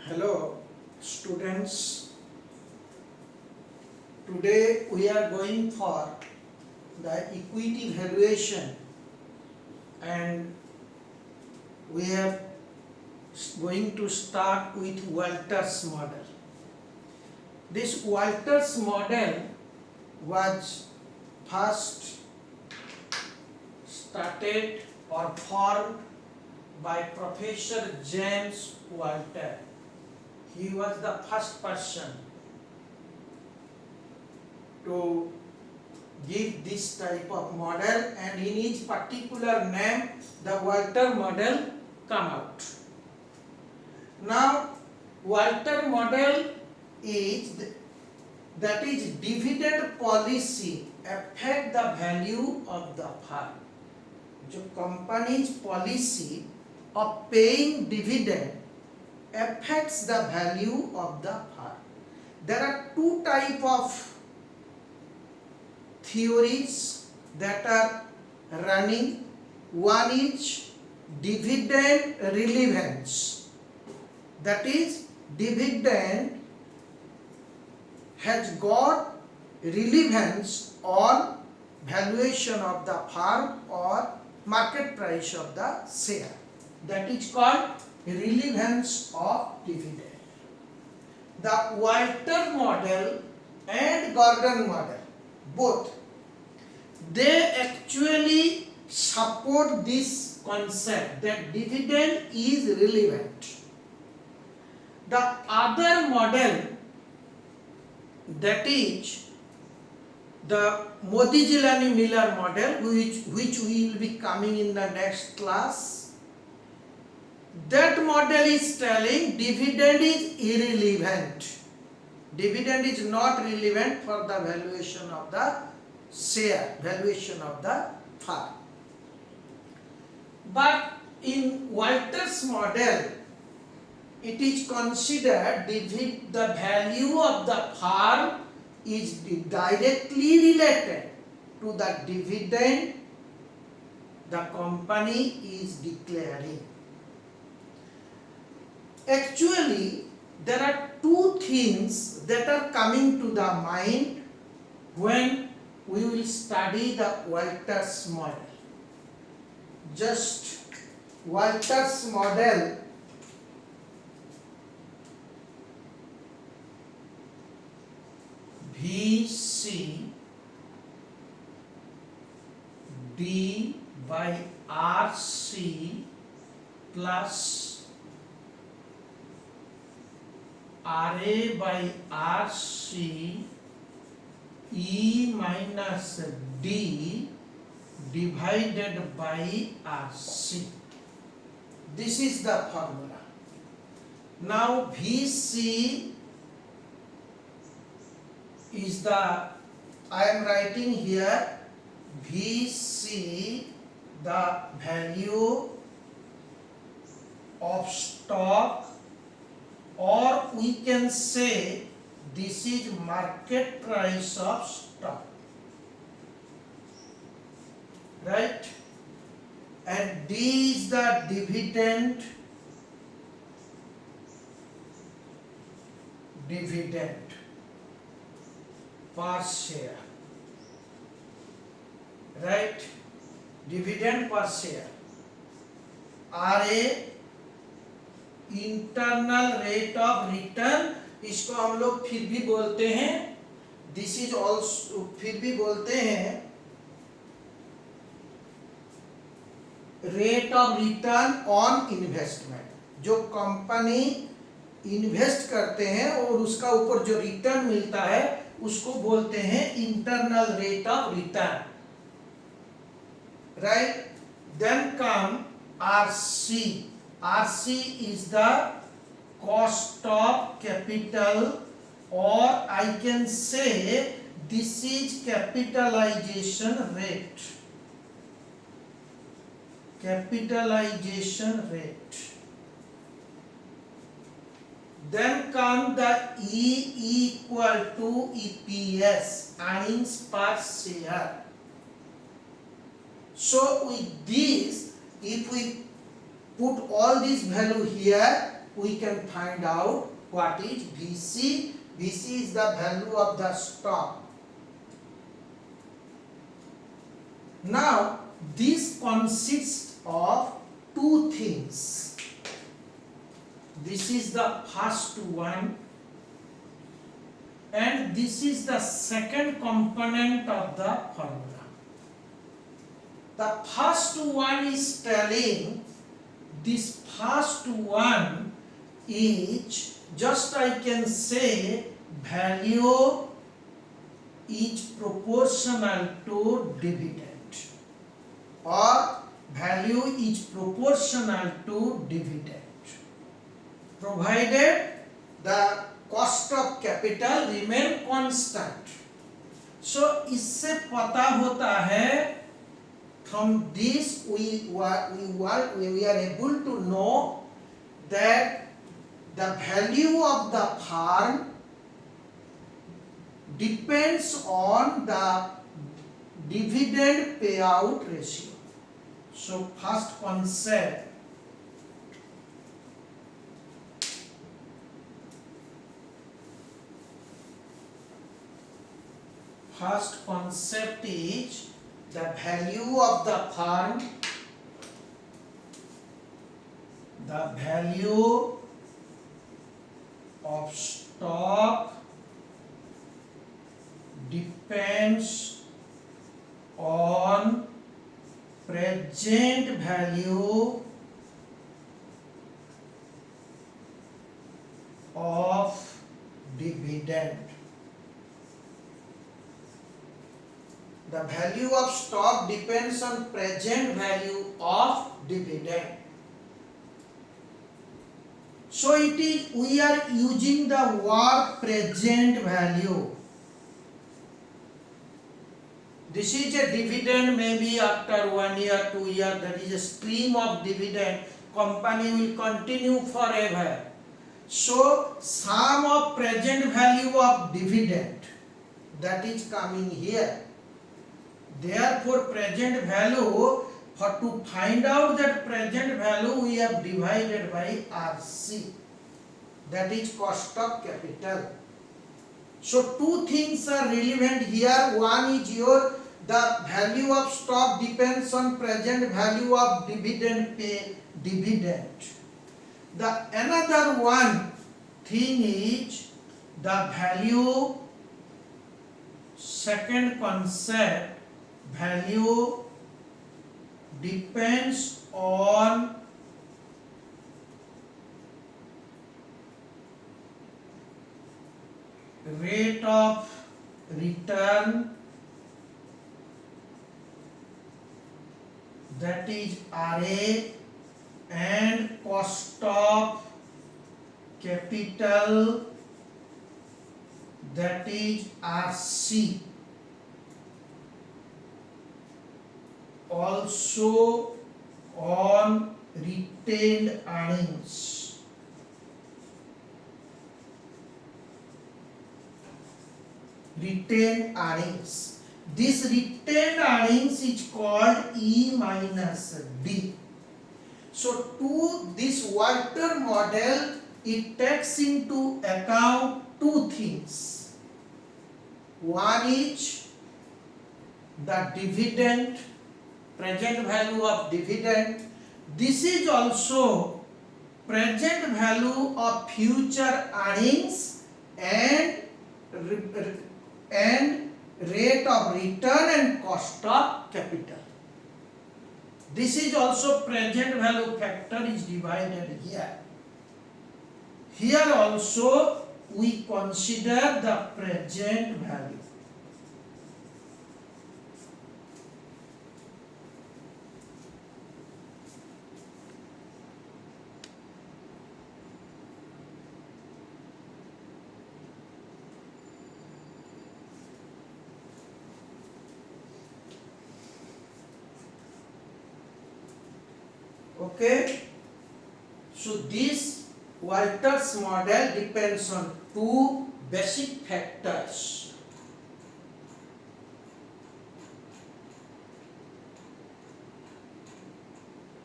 Hello students, today we are going for the equity valuation and we are going to start with Walters model. This Walters model was first started or formed by Professor James Walter. He was the first person to give this type of model, and in each particular name the Walter model come out. Now Walter model is that is dividend policy affect the value of the firm. जो company's policy of paying dividend affects the value of the firm. There are two type of theories that are running. One is dividend relevance, that is dividend has got relevance on valuation of the firm or market price of the share. That is called relevance of dividend. The Walter model and Gordon model, both, they actually support this concept that dividend is relevant. The other model, that is the Modigliani-Miller model, which will be coming in the next class, that model is telling dividend is irrelevant. Dividend is not relevant for the valuation of the share, valuation of the firm. But in Walter's model, it is considered the value of the firm is directly related to the dividend the company is declaring. Actually, there are two things that are coming to the mind when we will study the Walters model. Just Walters model VC D by RC plus RA by RC E minus D divided by RC. This is the formula. Now VC is the, I am writing here VC, the value of stock, or we can say this is market price of stock, right? And D is the dividend per share, right? Dividend per share. RA internal rate of return, इसको हम लोग फिर भी बोलते हैं, this is also, फिर भी बोलते हैं rate of return on investment. जो कंपनी इन्वेस्ट करते हैं और उसका ऊपर जो रिटर्न मिलता है उसको बोलते हैं internal rate of return, right? Then come RC. RC is the cost of capital, or I can say this is capitalization rate. Capitalization rate. Then come the E equal to EPS, earnings per share. So with this, if we put all this value here, we can find out what is VC. VC is the value of the stock. Now this consists of two things. This is the first one and this is the second component of the formula. The first one is telling, this first one is just I can say value is proportional to dividend or value is proportional to dividend provided the cost of capital remain constant. So इससे पता होता है, from this we are able to know that the value of the firm depends on the dividend payout ratio. So first concept, is the value of the firm, the value of stock depends on present value of dividend. The value of stock depends on present value of dividend. So it is, we are using the word present value. This is a dividend, maybe after 1 year, 2 years, there is a stream of dividend. Company will continue forever. So sum of present value of dividend, that is coming here. Therefore present value, for to find out that present value we have divided by RC, that is cost of capital. So two things are relevant here. One is your the value of stock depends on present value of dividend pay dividend. The another one thing is the value, second concept, value depends on rate of return, that is RA, and cost of capital, that is RC. Also on retained earnings. Retained earnings. This retained earnings is called E minus D. So to this Walter model, it takes into account two things. One is the dividend, present value of dividend. This is also present value of future earnings and rate of return and cost of capital. This is also present value factor is divided here. Here also we consider the present value. Okay, so this Walter's model depends on two basic factors.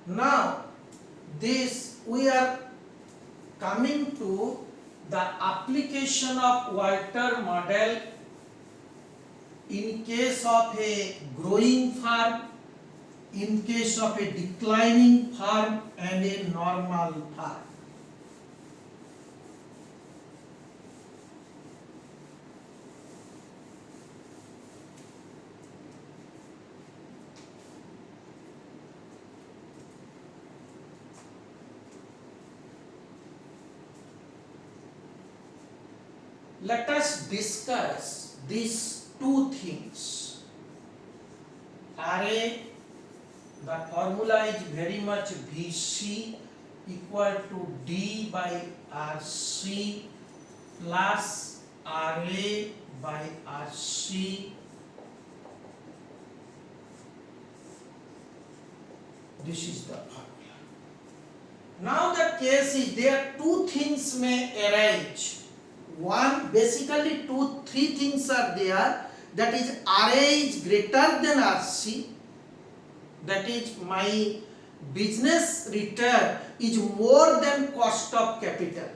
Now this we are coming to the application of Walter model in case of a growing firm, in case of a declining firm and a normal firm. Let us discuss these two things. RA, the formula is very much VC equal to D by RC plus RA by RC. This is the formula. Now the case is there two things may arise. One, basically three things are there. That is RA is greater than RC. That is my business return is more than cost of capital.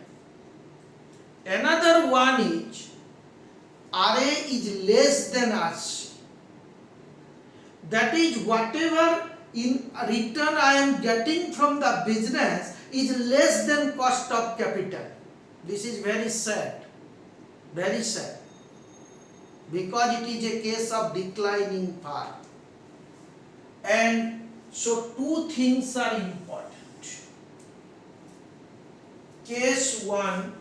Another one is RA is less than RC. That is whatever in return I am getting from the business is less than cost of capital. This is very sad. Very sad, because it is a case of declining firm. And so two things are important. Case 1,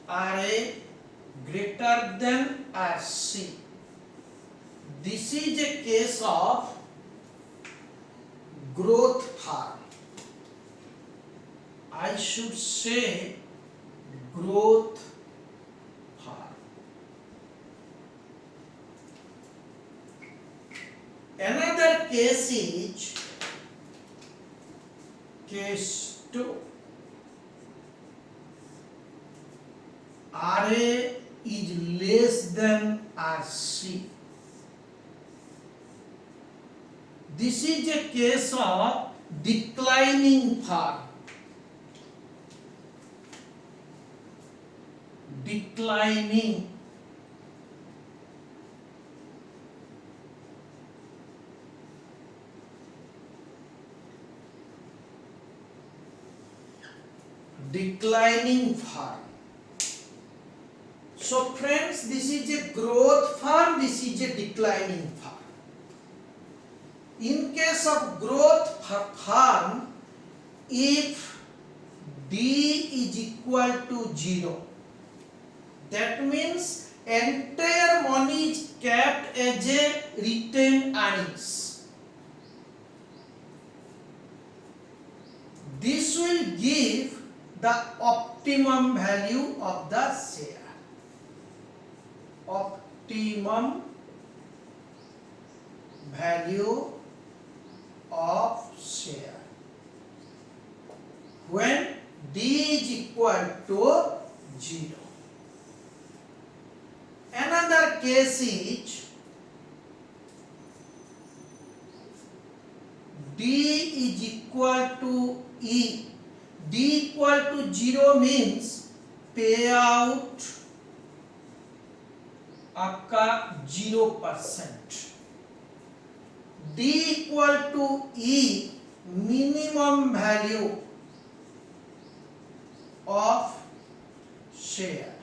RA greater than RC. This is a case of growth firm. I should say growth firm. Another case is case 2. RA is less than RC. This is a case of declining firm. Declining. Declining firm. So friends, this is a growth firm, this is a declining firm. In case of growth firm, if D is equal to 0, that means entire money is kept as a retained earnings. This will give the optimum value of the share. Optimum value of share when D is equal to 0. Another case is D is equal to E. D equal to 0 means payout आपका 0%. D equal to E, minimum value of share.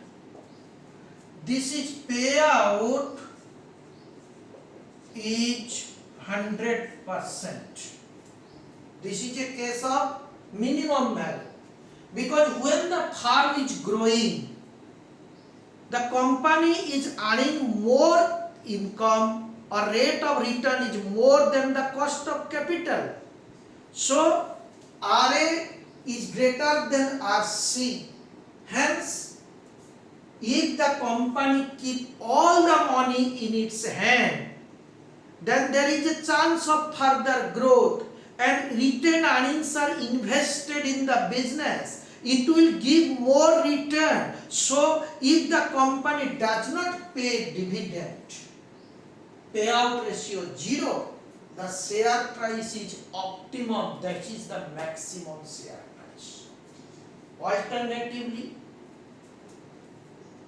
This is payout is 100%. This is a case of minimum value, because when the firm is growing, the company is earning more income or rate of return is more than the cost of capital. So RA is greater than RC. Hence, if the company keep all the money in its hand, then there is a chance of further growth, and retained earnings are invested in the business. It will give more return. So if the company does not pay dividend, payout ratio 0, the share price is optimum, that is the maximum share price. Alternatively,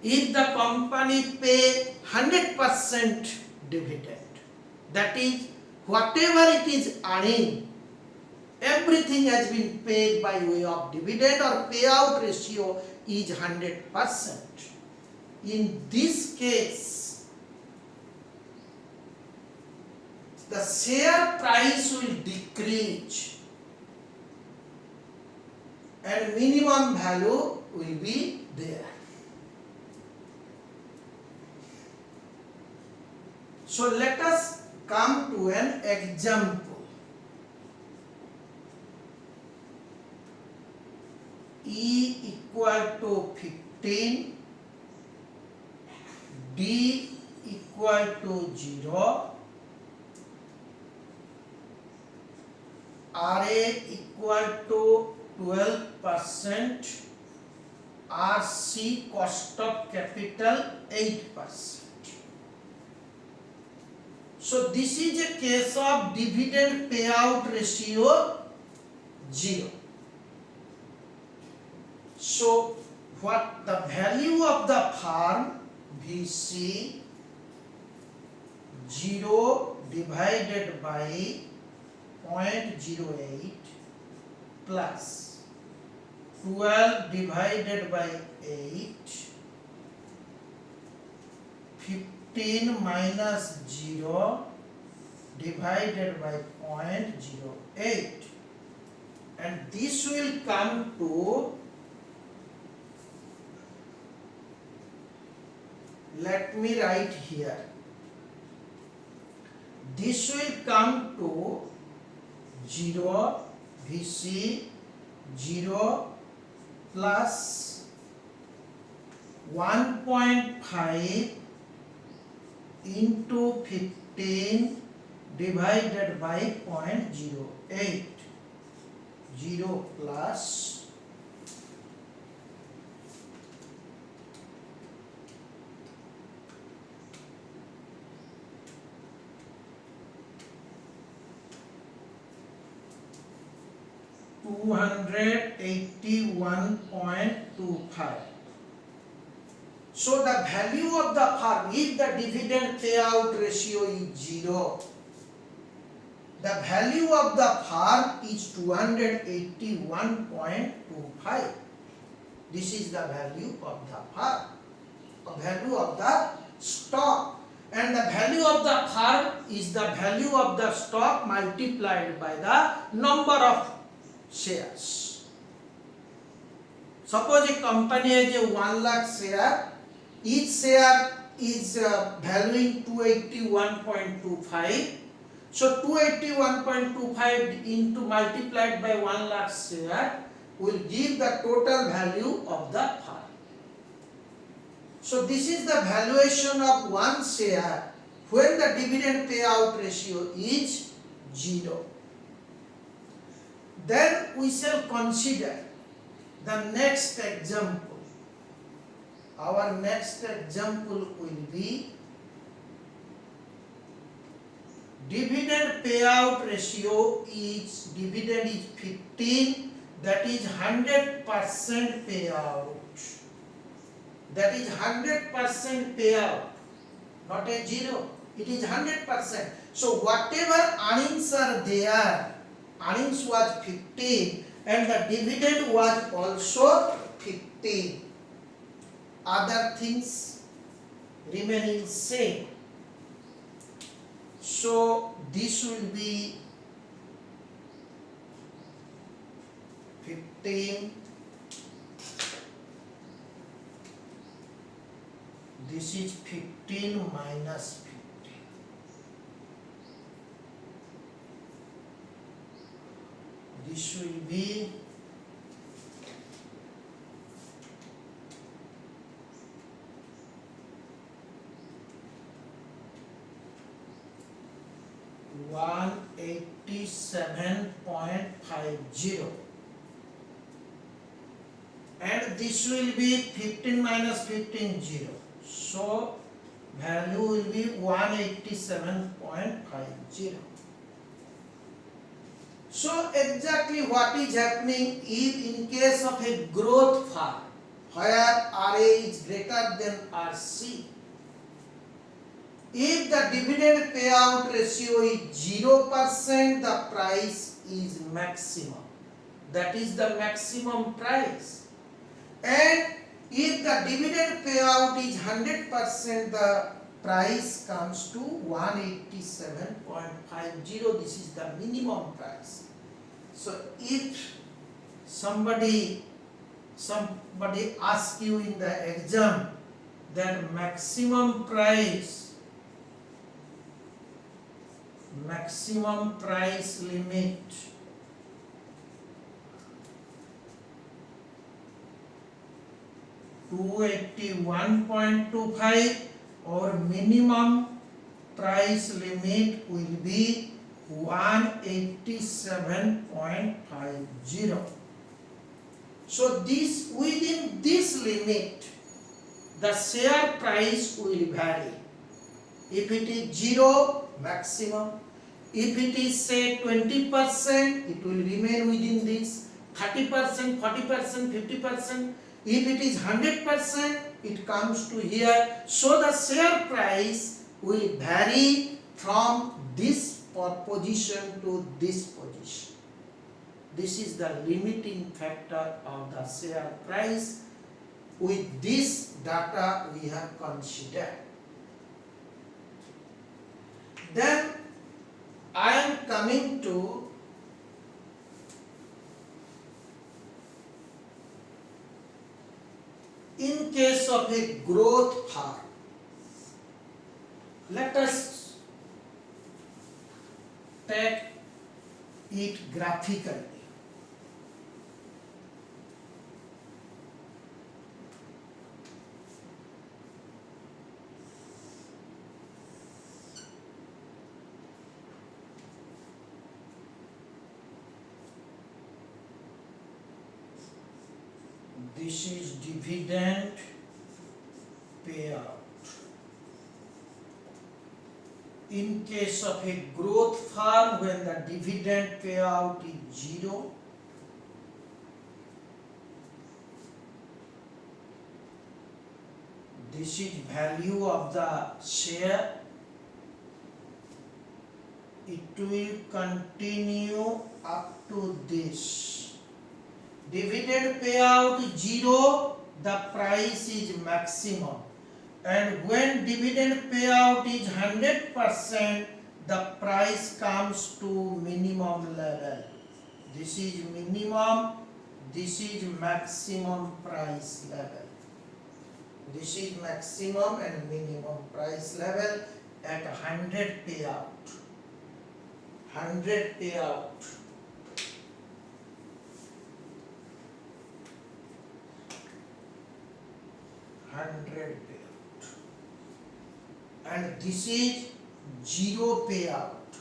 if the company pay 100% dividend, that is whatever it is earning, everything has been paid by way of dividend, or payout ratio is 100%. In this case, the share price will decrease and minimum value will be there. So let us come to an example. E equal to 15, D equal to 0, RA equal to 12%, RC cost of capital 8%. So this is a case of dividend payout ratio 0. So what the value of the firm, VC, 0 divided by 0.08 plus 12 divided by 8, 15 minus 0 divided by 0.08, and this will come to, let me write here, this will come to 0, VC 0 plus 1.5 into 15 divided by 0.08, 0 plus 281.25. So the value of the firm, if the dividend payout ratio is 0, the value of the firm is 281.25. This is the value of the firm, the value of the stock. And the value of the firm is the value of the stock multiplied by the number of shares. Suppose a company has a 1 lakh share, each share is valuing 281.25. So 281.25 into multiplied by 1 lakh share will give the total value of the firm. So this is the valuation of one share when the dividend payout ratio is 0. Then we shall consider the next example. Our next example will be dividend payout ratio is, dividend is 15, that is 100% payout. That is 100% payout, not a 0. It is 100%. So whatever earnings are there, earnings was 15 and the dividend was also 15. Other things remaining same. So this will be 15. This is 15 minus 15. This will be 187.50, and this will be 15 minus 15, 0. So value will be 187.50. So exactly what is happening if in case of a growth firm where RA is greater than RC, if the dividend payout ratio is 0%, the price is maximum. That is the maximum price. And if the dividend payout is 100%, the price comes to 187.50. This is the minimum price. So if somebody asks you in the exam that maximum price limit $281.25 or minimum price limit will be 187.50. So this within this limit the share price will vary. If it is 0, maximum. If it is say 20%, it will remain within this. 30%, 40%, 50%. If it is 100%, it comes to here. So the share price will vary from this position to this position. This is the limiting factor of the share price. With this data we have considered. Then I am coming to in case of a growth firm. Let us take it graphically. This is dividend payout. In case of a growth firm, when the dividend payout is 0, this is value of the share. It will continue up to this. Dividend payout 0, the price is maximum. And when dividend payout is 100%, the price comes to minimum level. This is minimum, this is maximum price level. This is maximum and minimum price level at 100 payout. 100 payout. Payout, and this is 0 payout.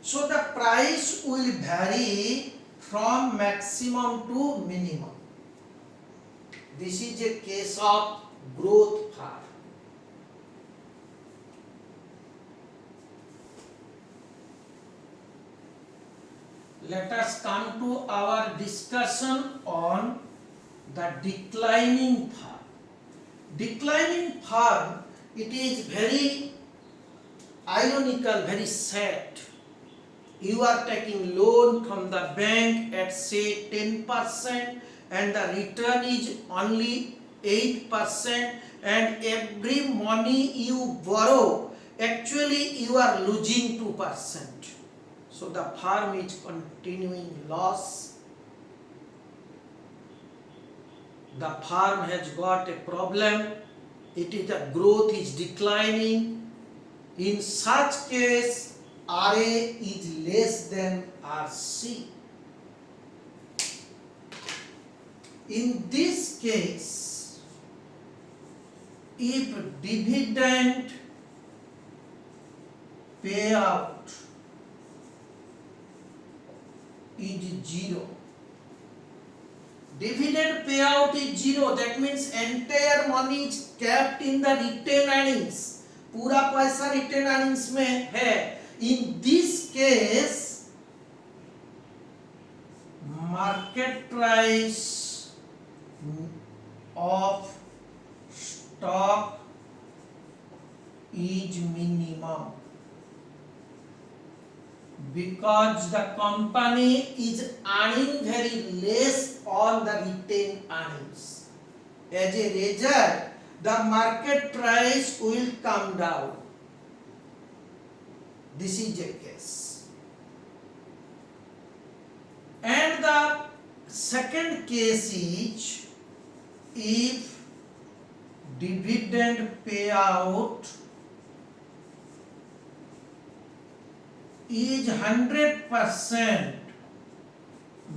So the price will vary from maximum to minimum. This is a case of growth firm. Let us come to our discussion on the declining firm. Declining firm, it is very ironical, very sad. You are taking loan from the bank at say 10% and the return is only 8%, and every money you borrow, actually you are losing 2%. So the firm is continuing loss. The firm has got a problem. The growth is declining. In such case, RA is less than RC. In this case, if dividend payout is 0, dividend payout is 0, that means entire money is kept in the retained earnings. पूरा पैसा retain earnings में है। In this case market price of stock is minimum because the company is earning very less on the retained earnings. As a result, the market price will come down. This is a case. And the second case is if dividend payout is 100%,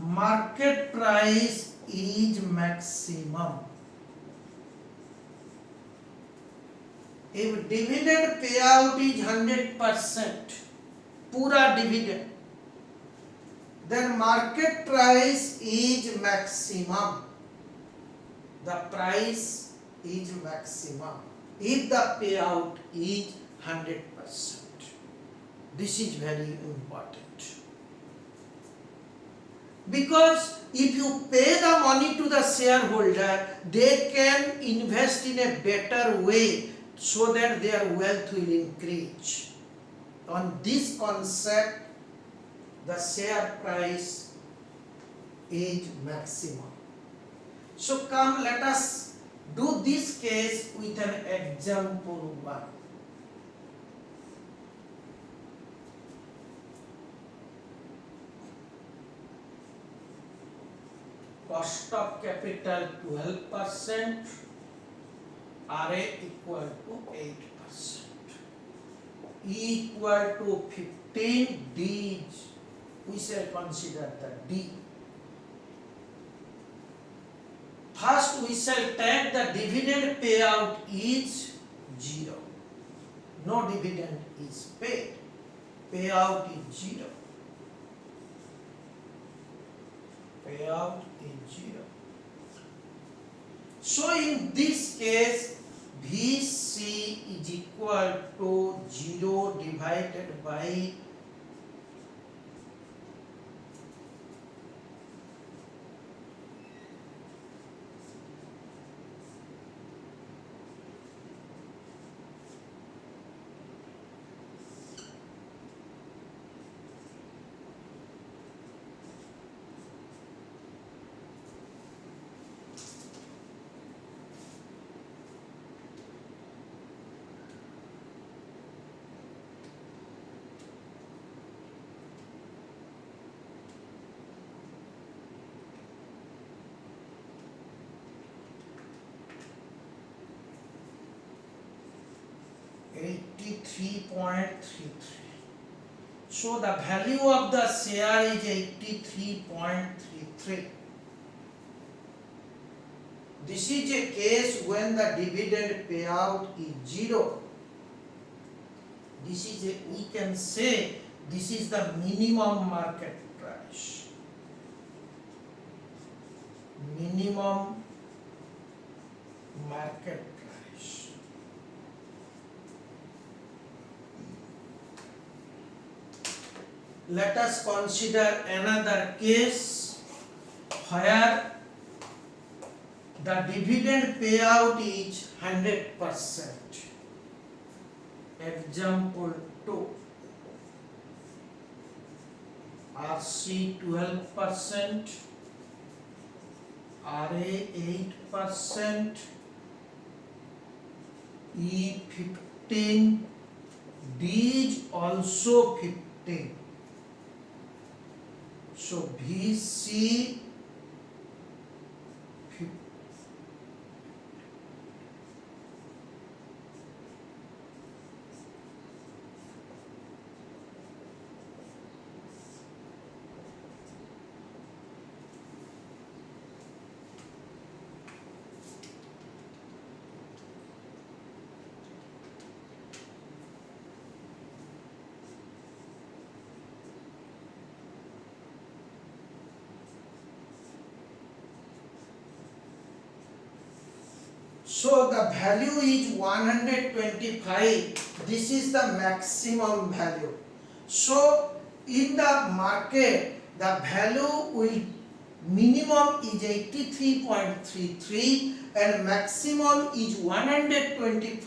market price is maximum. If dividend payout is 100%, पूरा dividend, then market price is maximum. The price is maximum if the payout is 100%. This is very important. Because if you pay the money to the shareholder, they can invest in a better way so that their wealth will increase. On this concept, the share price is maximum. So come, let us do this case with an example one. Cost of capital 12%, RA equal to 8%, E equal to 15, D is, we shall consider the D. First, we shall take the dividend payout is 0. No dividend is paid. Payout is 0. Payout is 0. So, in this case, VC is equal to 0 divided by 83.33. So the value of the share is 83.33. This is a case when the dividend payout is 0. This is a, we can say this is the minimum market price. Minimum market price. Let us consider another case where the dividend payout is 100%. Example 2. RC 12%, RA 8%, E 15, D is also 15. So VC 15. So the value is 125. This is the maximum value. So in the market, the value will minimum is 83.33 and maximum is 125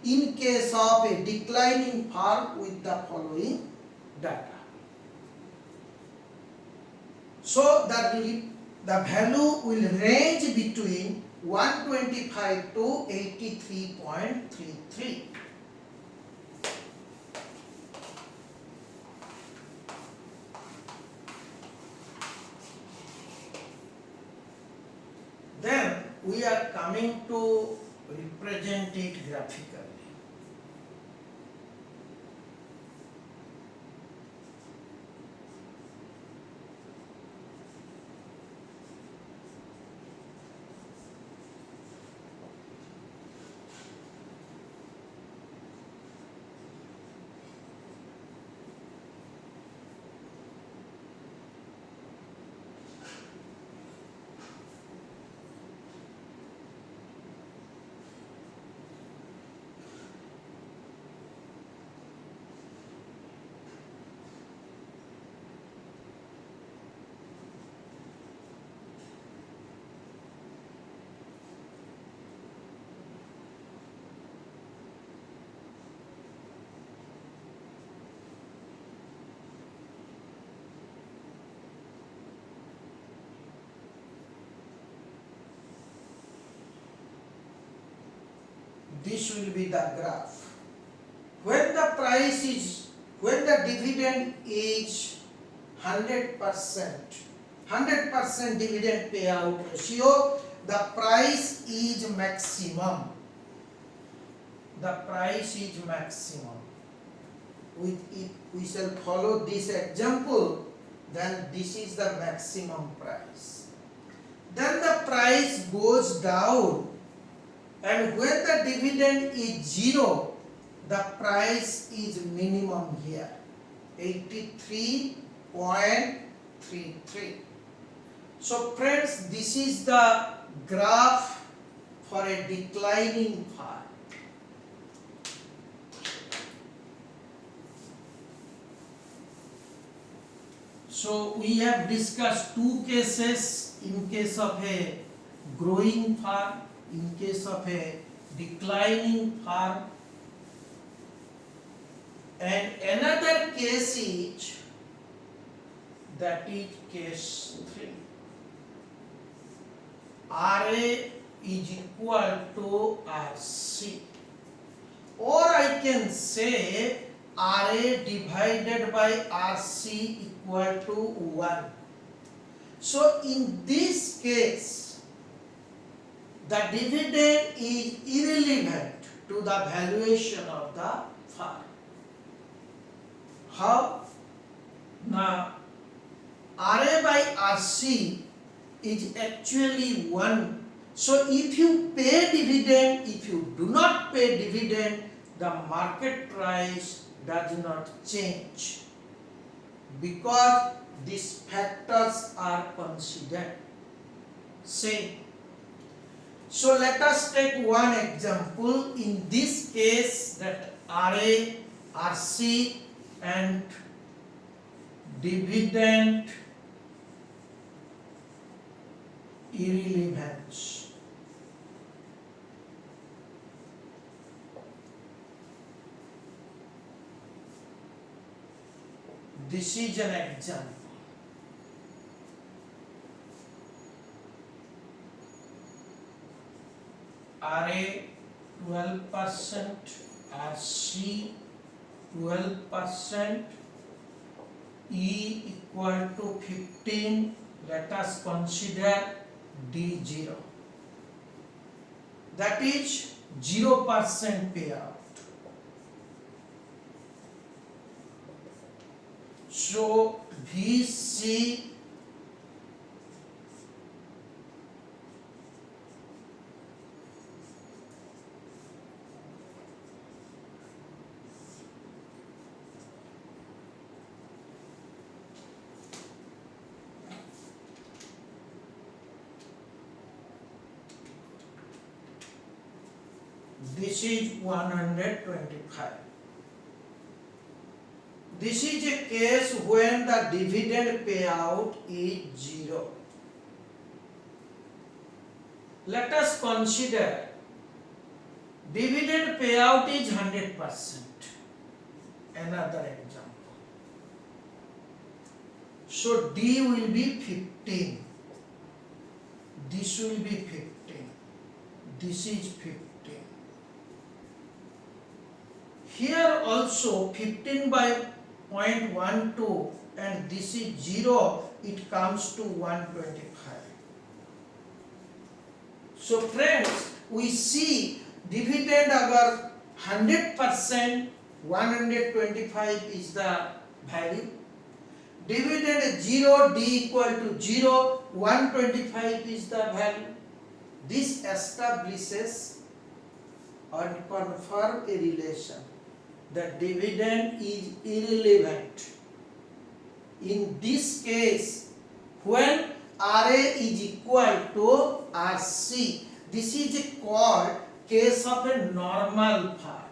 in case of a declining firm with the following data. So the value will range between 125 to 83.33. Then we are coming to represent it graphically. This will be the graph. When the dividend is 100% dividend payout ratio, the price is maximum. The price is maximum. If we shall follow this example, then this is the maximum price. Then the price goes down, and when the dividend is 0, the price is minimum here, 83.33. So friends, this is the graph for a declining firm. So we have discussed two cases, in case of a growing firm, in case of a declining firm, and another case is, that is case 3. RA is equal to RC, or I can say RA divided by RC equal to 1. So in this case, the dividend is irrelevant to the valuation of the firm. How? Now, RA by RC is actually 1. So if you pay dividend, if you do not pay dividend, the market price does not change, because these factors are considered same. So let us take one example. In this case, that RA, RC and dividend irrelevance. This is an example. RA 12%, RC 12%, E equal to 15. Let us consider D0. That is 0% payout. So VC this is 125. This is a case when the dividend payout is 0. Let us consider dividend payout is 100%. Another example. So D will be 15. This will be 15. This is 15. Here also 15 by 0.12 and this is 0, it comes to 125. So friends, we see dividend agar 100%, 125 is the value. Dividend 0, D equal to 0, 125 is the value. This establishes or confirm a relation. The dividend is irrelevant. In this case, when RA is equal to RC, this is called case of a normal form.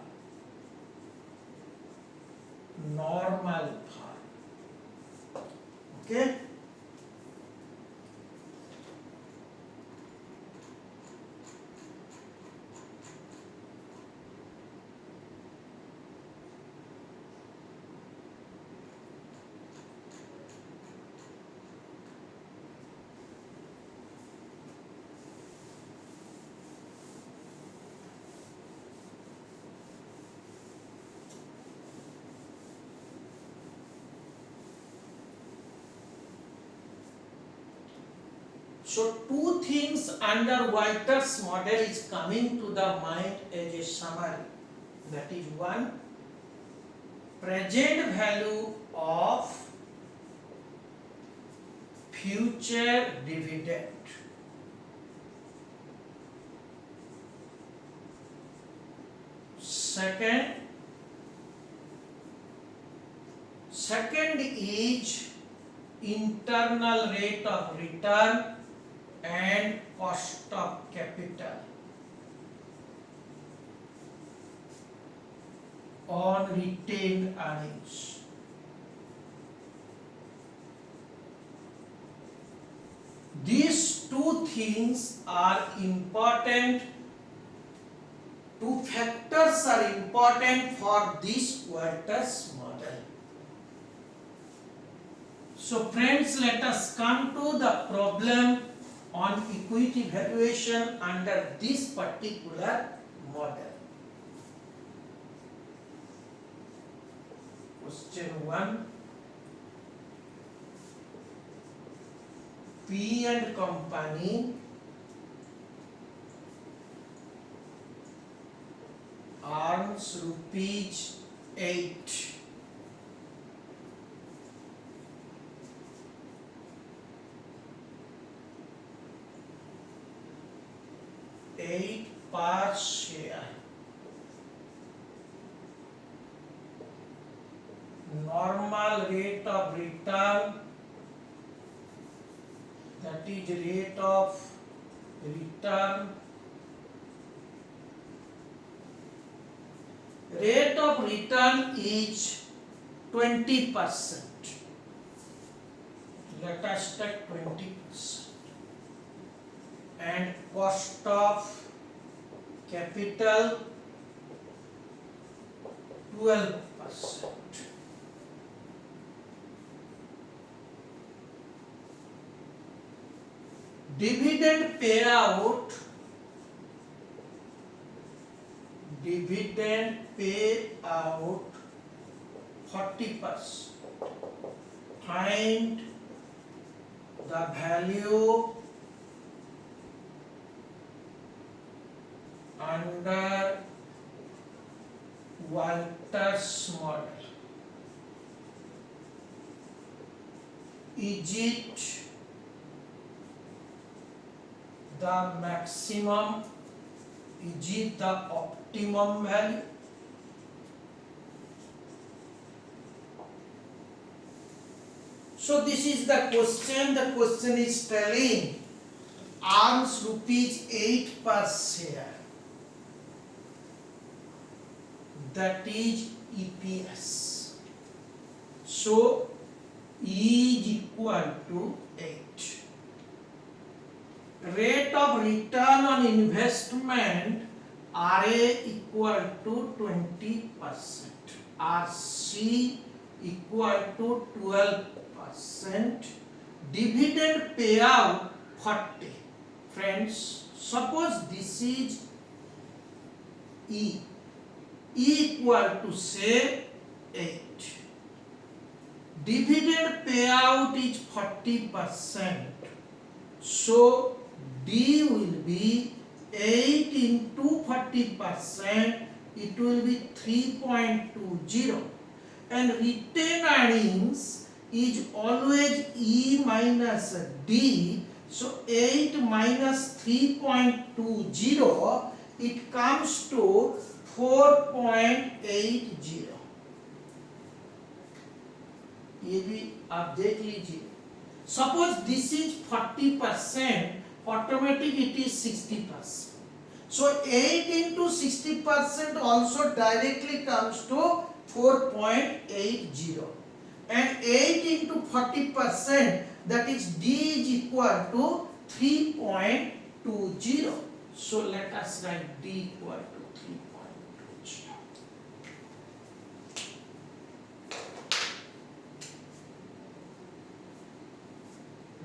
Normal form. Okay? So two things under Walter's model is coming to the mind as a summary. That is one, present value of future dividend. Second is internal rate of return and cost of capital on retained earnings. These two things are important. Two factors are important for this Walter's model. So friends, let us come to the problem on equity valuation under this particular model. Question 1. P and Company earns rupees 8. Per share. Normal rate of return, that is rate of return. Rate of return is 20%. Let us take 20%. And cost of capital 12%. Dividend payout 40%. Find the value under Walter's model. Is it the maximum? Is it the optimum value? So this is the question. The question is telling earns rupees 8 per share. that is EPS. So E is equal to 8. Rate of return on investment RA equal to 20%, RC equal to 12%, dividend payout 40. Friends, suppose this is E equal to say 8. Dividend payout is 40%. So D will be 8 into 40%, it will be 3.20, and retained earnings is always E minus D. So 8 minus 3.20, it comes to 4.80. ये भी आप देख लीजिए. Suppose this is 40%, automatic it is 60%. So 8 into 60% also directly comes to 4.80. And 8 into 40%, that is D is equal to 3.20. So let us write D equal to 3.20.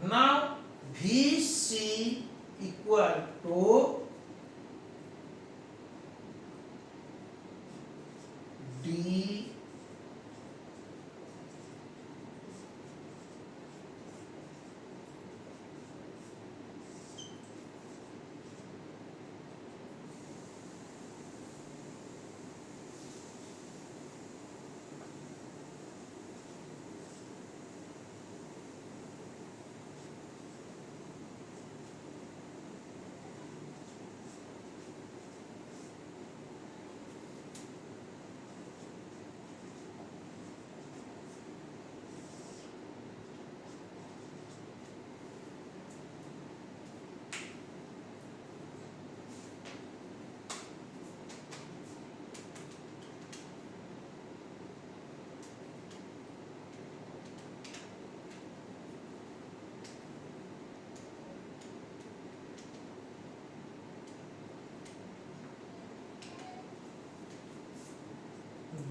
Now VC equal to D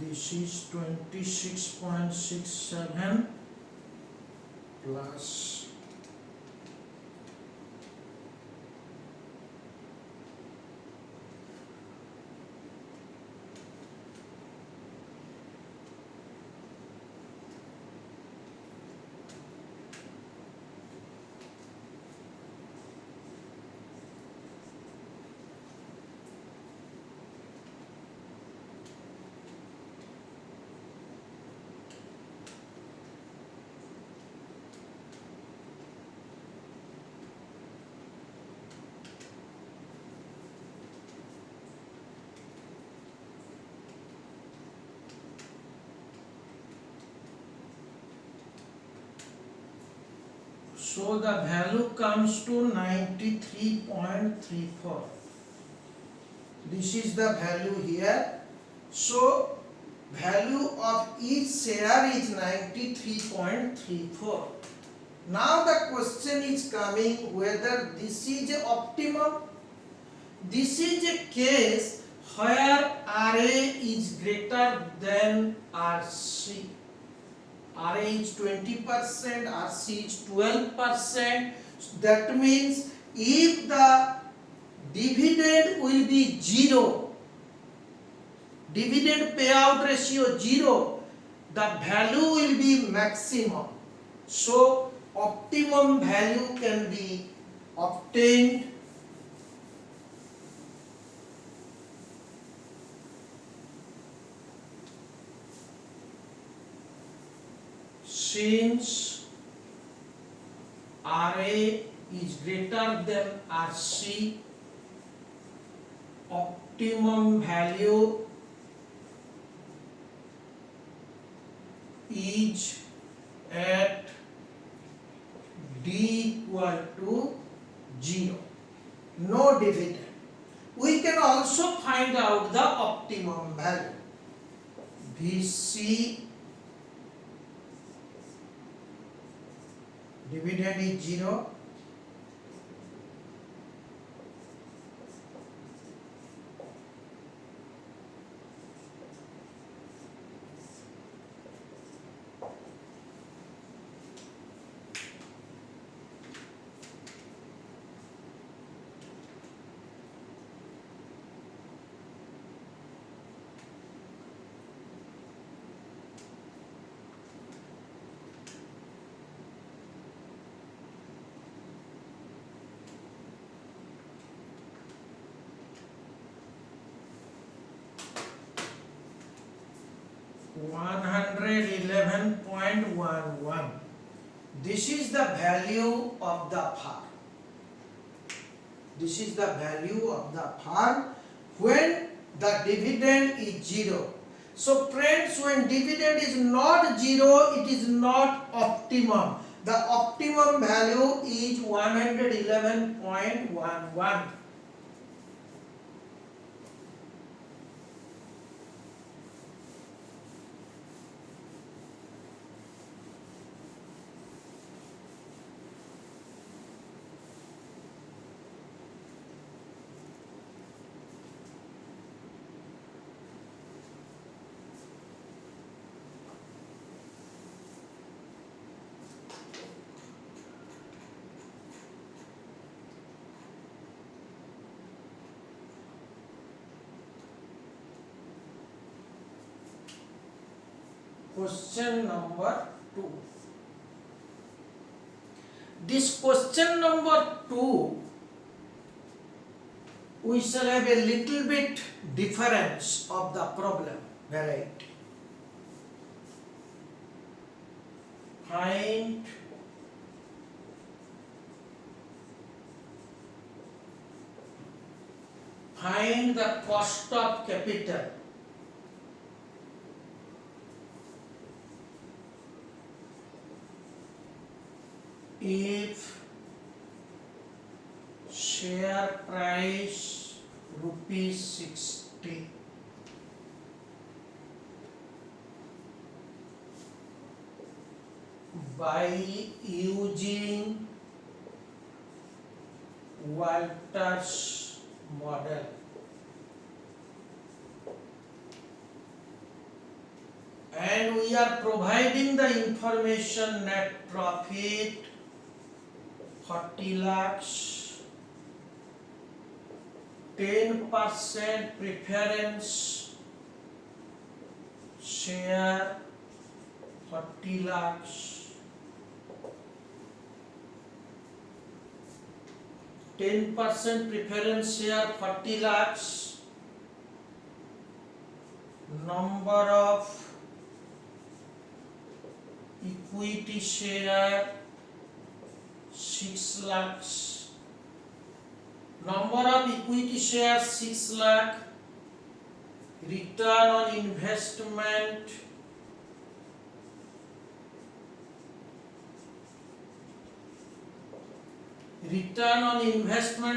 this is 26.67 plus so the value comes to 93.34. This is the value here. So value of each share is 93.34. Now the question is coming whether this is optimum. This is a case where RA is greater than RC. RA is 20%, RC is 12%. That means if the dividend will be 0, dividend payout ratio 0, the value will be maximum. So optimum value can be obtained since RA is greater than RC, optimum value is at D equal to 0, no dividend. We can also find out the optimum value. dividend is 0. $111.11. This is the value of the farm. This is the value of the farm when the dividend is 0. So friends, when dividend is not 0, it is not optimum. The optimum value is 111.11. Question number 2. This question number 2, we shall have a little bit difference of the problem variety. Find the cost of capital if share price ₹60, by using Walter's model. And we are providing the information net profit 40 lakhs, 10% preference share 40 lakhs, 10% preference share 40 lakhs, number of equity share 6 lakhs, number of equity shares 6 lakh, return on investment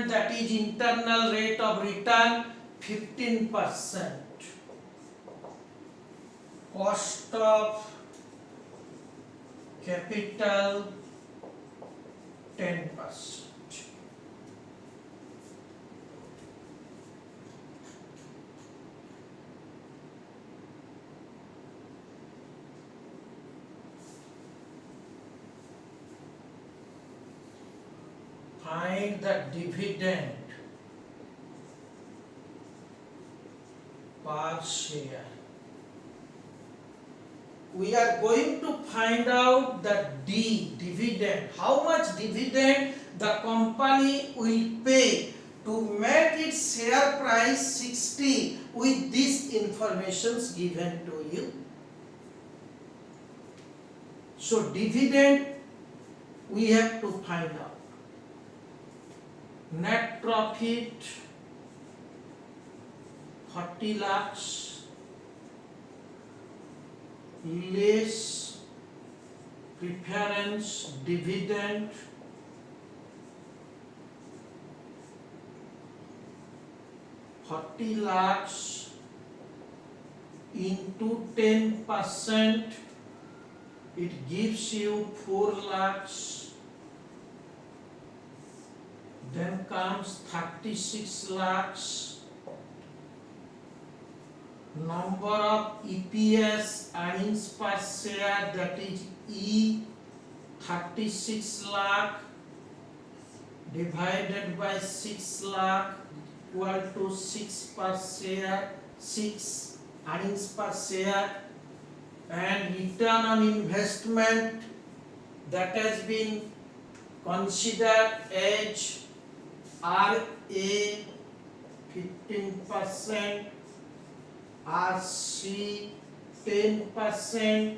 that is internal rate of return 15%, cost of capital 10%. Find the dividend per share. We are going to find out the dividend, how much dividend the company will pay to make its share price 60 with these informations given to you. So dividend we have to find out. Net profit 40 lakhs less preference dividend 40 lakhs into 10%, it gives you 4 lakhs. Then comes 36 lakhs. Number of EPS, earnings per share, that is E, 36 lakh divided by 6 lakh equal to 6 per share, 6 earnings per share, and return on investment that has been considered as RA 15%, RC 10%.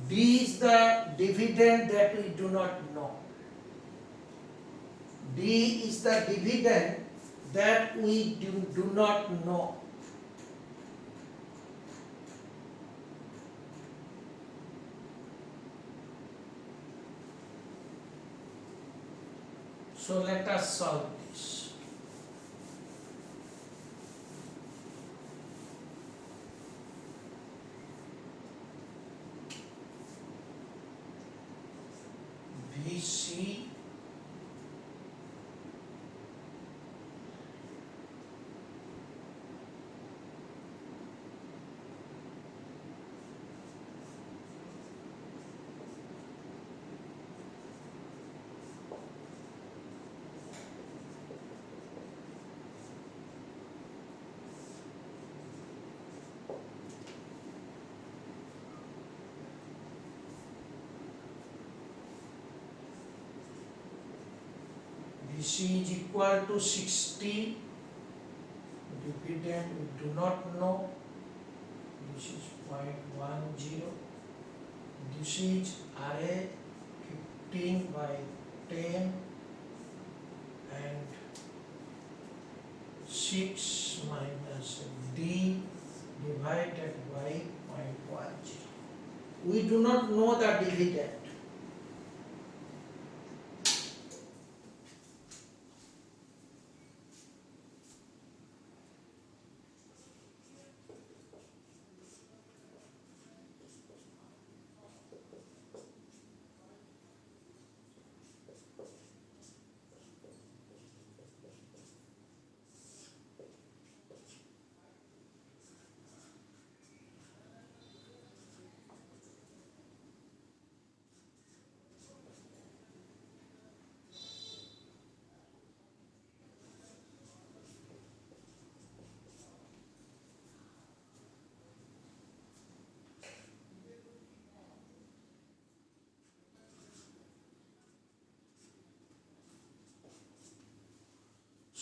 D is the dividend that we do not know. D is the dividend that we do not know. So let us solve this. VC VC is equal to 60. Dividend we do not know. This is 0.10. This is RA 15 by 10 and 6 minus D divided by 0.10. We do not know the dividend.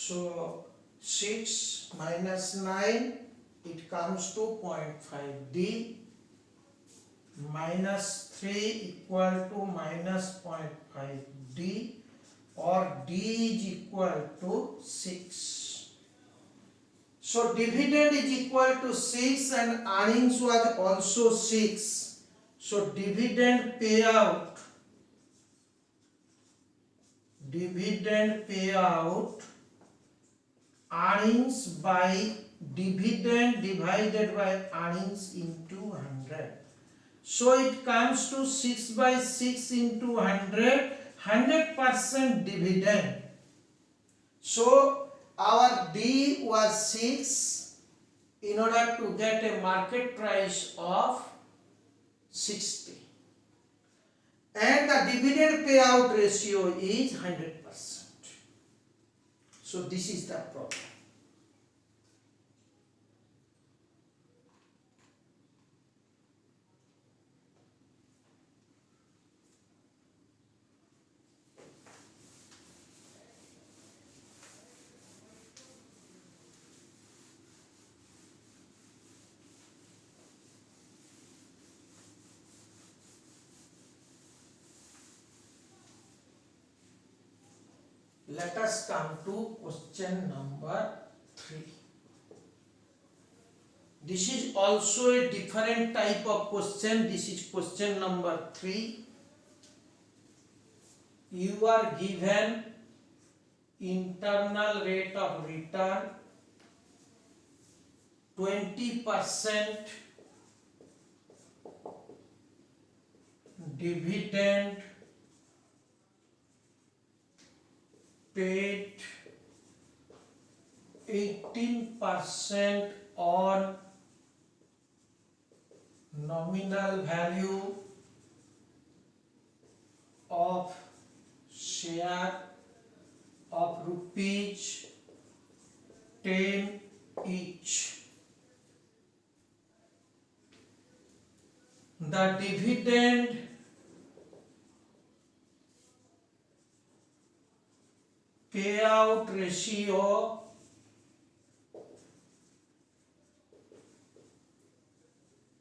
So 6 minus 9, it comes to 0.5. D minus 3 equal to minus 0.5 D, or D is equal to 6. So dividend is equal to 6 and earnings was also 6. So dividend payout earnings by dividend divided by earnings into 100. So it comes to 6 by 6 into 100, 100% dividend. So our D was 6 in order to get a market price of 60. And the dividend payout ratio is 100%. So this is the problem. Let us come to question number 3. This is also a different type of question. This is question number 3. You are given internal rate of return 20% dividend paid 18% on nominal value of share of rupees 10 each. The dividend payout ratio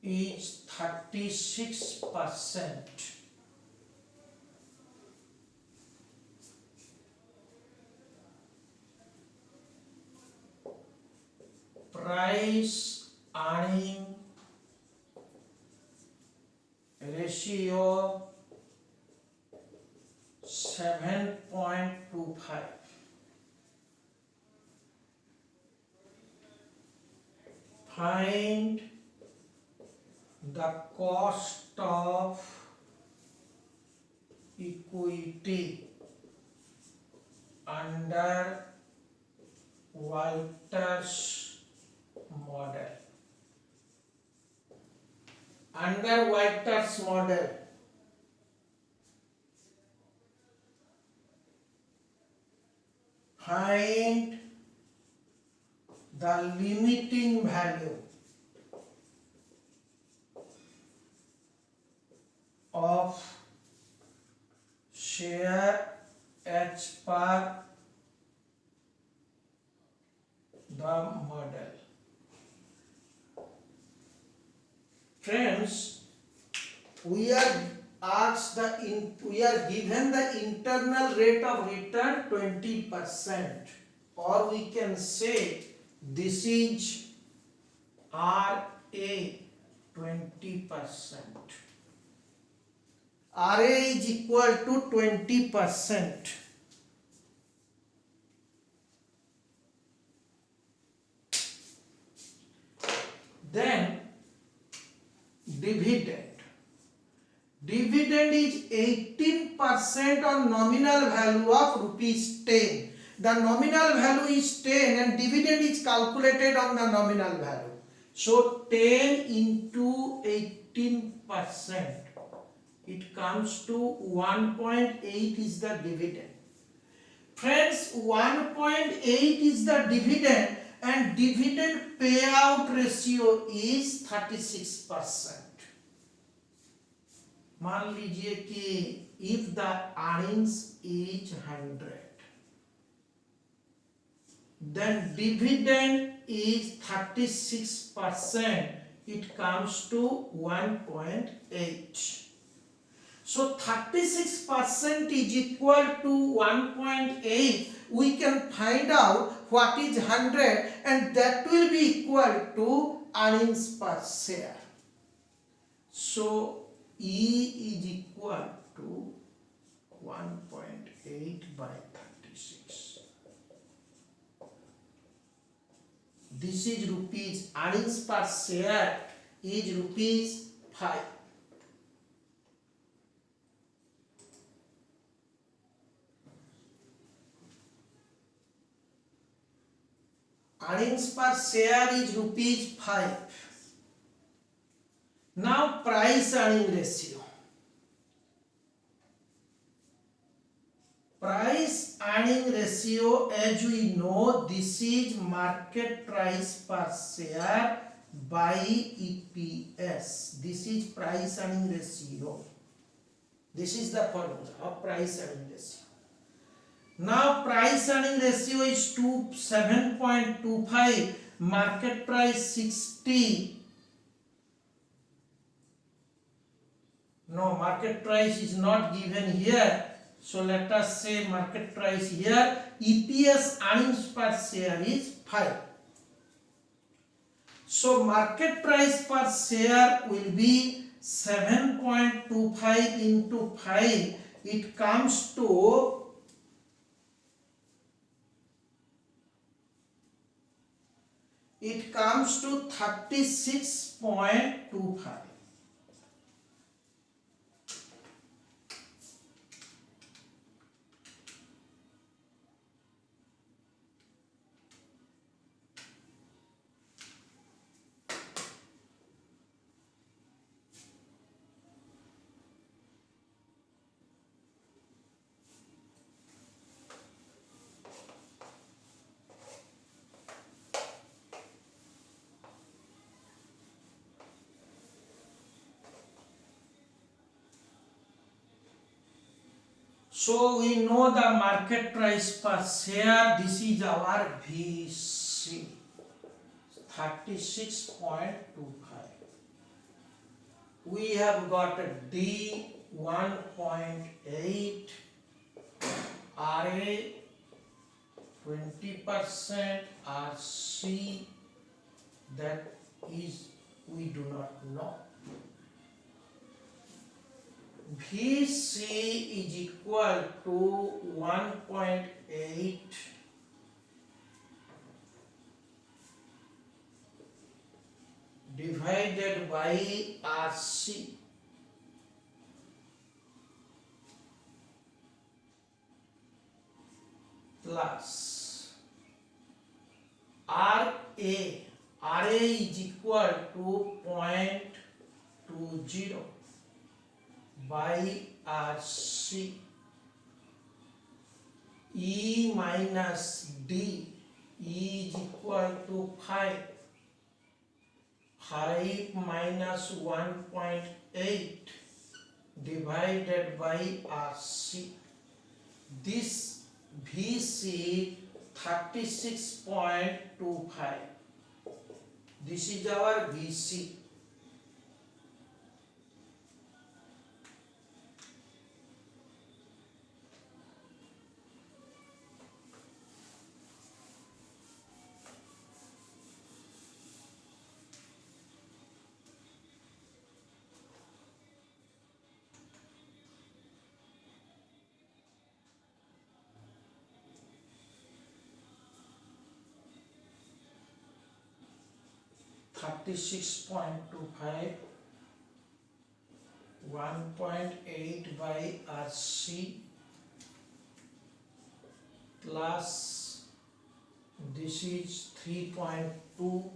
is 36%. Price earning ratio 7.25. Find the cost of equity under Walter's model. Under Walter's model, find the limiting value of share as per the model. Friends, we are given the internal rate of return 20%, or we can say this is RA 20%. RA is equal to 20%. Then dividend. Dividend is 18% on nominal value of rupees 10. The nominal value is 10 and dividend is calculated on the nominal value. So 10 into 18%. It comes to 1.8 is the dividend. Friends, 1.8 is the dividend and dividend payout ratio is 36%. मान लीजिए कि if the earnings is 100, then dividend is 36%. It comes to 1.8. So 36% is equal to 1.8. We can find out what is 100 and that will be equal to earnings per share. So E is equal to 1.8 by 36. This is rupees, earnings per share is rupees 5. Earnings per share is rupees 5. Now price earning ratio. Price earning ratio, as we know, this is market price per share by EPS. This is price earning ratio. This is the formula of price earning ratio. Now price earning ratio is 7.25, market price 60. No, market price is not given here. So let us say market price here. EPS, earnings per share, is 5. So market price per share will be 7.25 into 5. It comes to 36.25. So we know the market price per share. This is our VC, 36.25. We have got a D 1.8, RA 20%, RC that is we do not know. VC is equal to 1.8 divided by RC plus RA is equal to 0.20 by RC. E minus D is equal to 5. 5 minus 1.8 divided by RC. This VC 36.25. This is our VC. $36.25, 1.8 by RC plus this is 3.2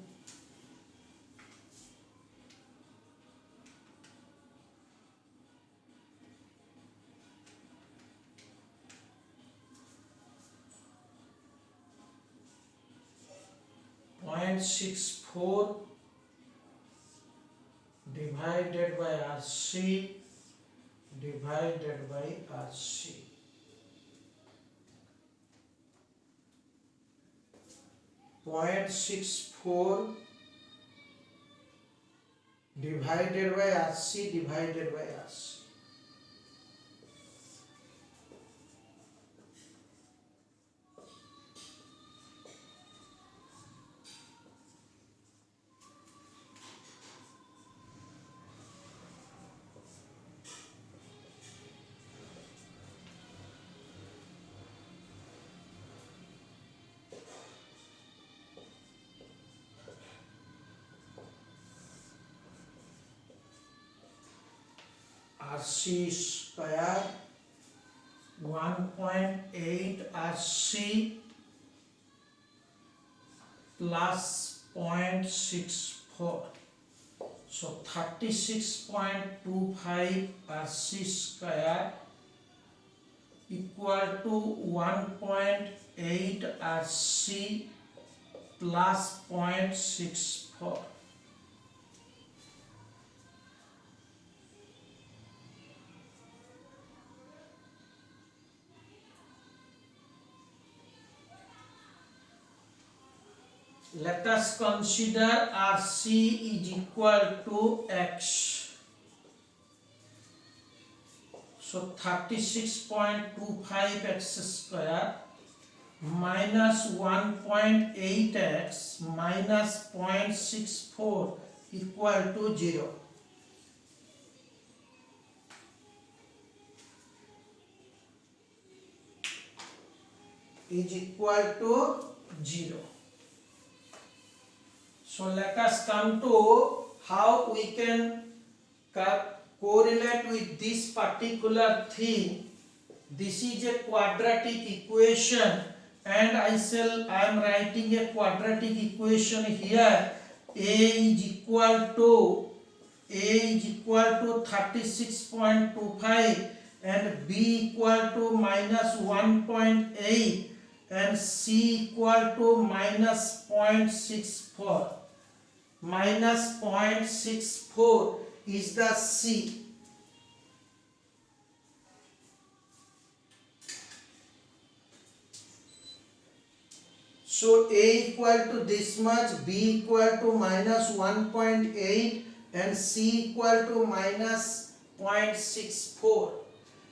0.64 divided by RC divided by RC. 0.64 divided by RC divided by RC. RC square 1.8 RC plus 0.64, so 36.25 RC square equal to 1.8 RC plus 0.64. Let us consider RC is equal to X. So 36.25 X square minus 1.8 X minus 0.64 equal to 0. Is equal to 0. So let us come to how we can correlate with this particular thing. This is a quadratic equation and I am writing a quadratic equation here. A is equal to 36.25 and B equal to minus 1.8 and C equal to minus 0.64. Minus 0.64 is the C. So A equal to this much, B equal to minus 1.8 and C equal to minus 0.64.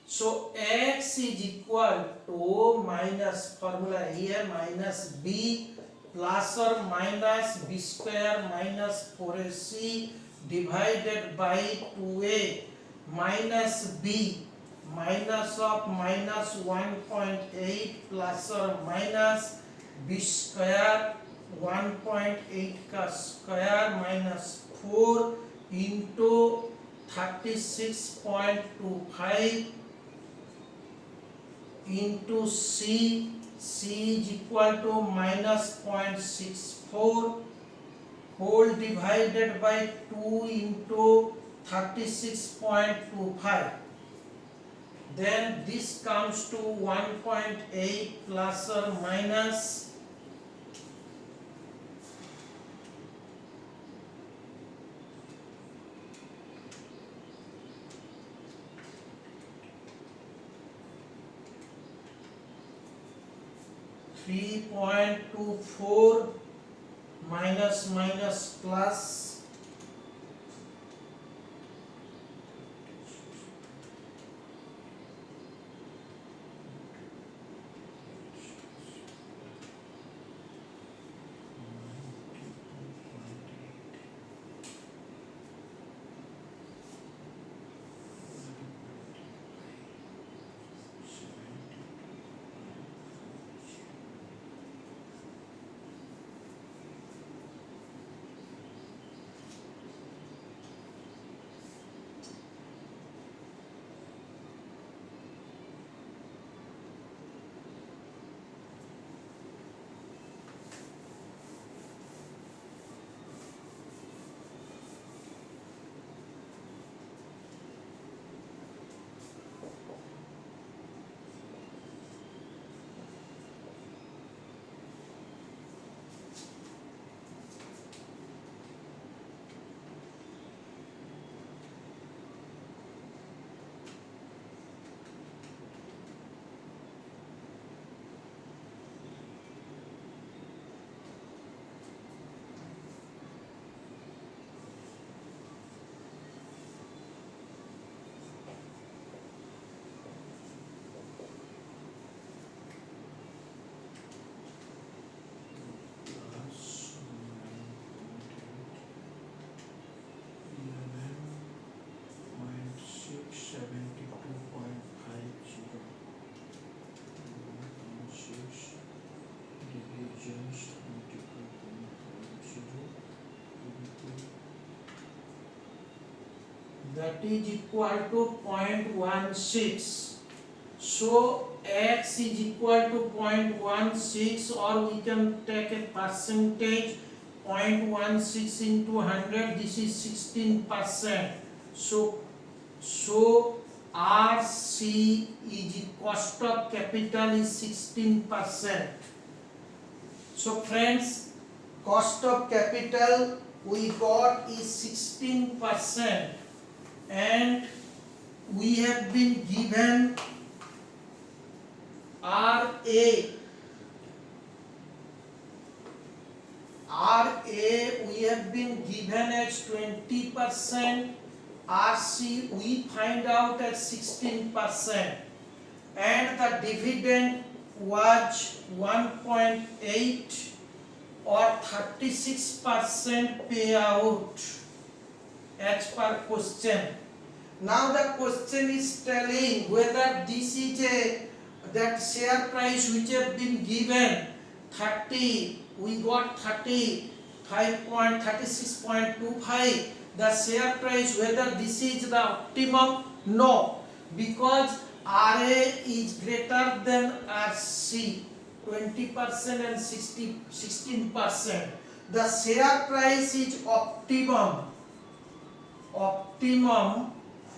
So X is equal to minus formula here minus B plus or minus B square minus 4AC divided by 2A minus B minus of minus 1.8 plus or minus B square 1.8 का square minus 4 into 36.25 into C is equal to minus 0.64 whole divided by 2 into 36.25. Then this comes to 1.8 plus or minus 3.24 minus plus that is equal to 0.16. So X is equal to 0.16, or we can take a percentage 0.16 into 100, this is 16%. So RC is cost of capital is 16%. So friends, cost of capital we got is 16%, and we have been given RA we have been given as 20%, RC we find out as 16%, and the dividend was 1.8 or 36% payout as per question. Now the question is telling whether this is that share price which have been given 30, we got 36.25, the share price, whether this is the optimum? No, because RA is greater than RC, 20% and 16%. The share price is optimum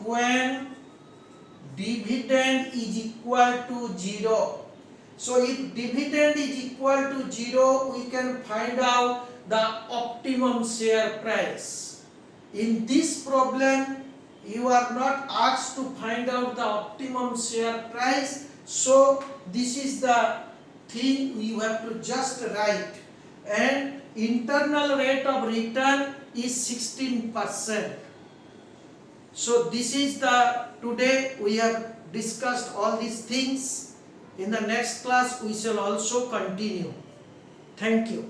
when dividend is equal to 0. So if dividend is equal to 0, we can find out the optimum share price. In this problem, you are not asked to find out the optimum share price. So this is the thing you have to just write, and internal rate of return is 16%. So this is the today we have discussed all these things. In the next class we shall also continue. Thank you.